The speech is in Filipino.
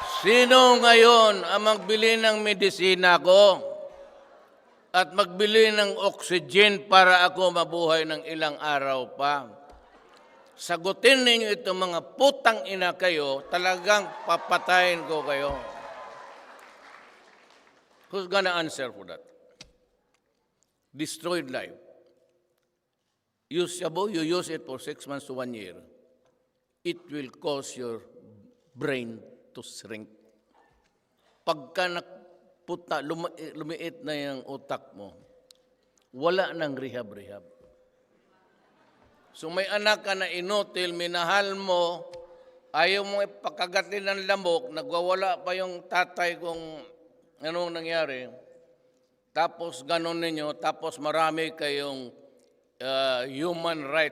Sino ngayon ang magbili ng medisina ko at magbili ng oxygen para ako mabuhay ng ilang araw pa? Sagutin ninyo itong mga putang ina kayo, talagang papatayin ko kayo. Who's gonna answer for that? Destroyed life. You use it for 6 months to 1 year. It will cause your brain to shrink. Pagka lumiit na yung utak mo, wala nang rehab. So may anak ka na inutil, minahal mo, ayaw mo ipakagatin ng lamok, nagwawala pa yung tatay kung anong nangyari. Tapos ganon ninyo, tapos marami kayong human rights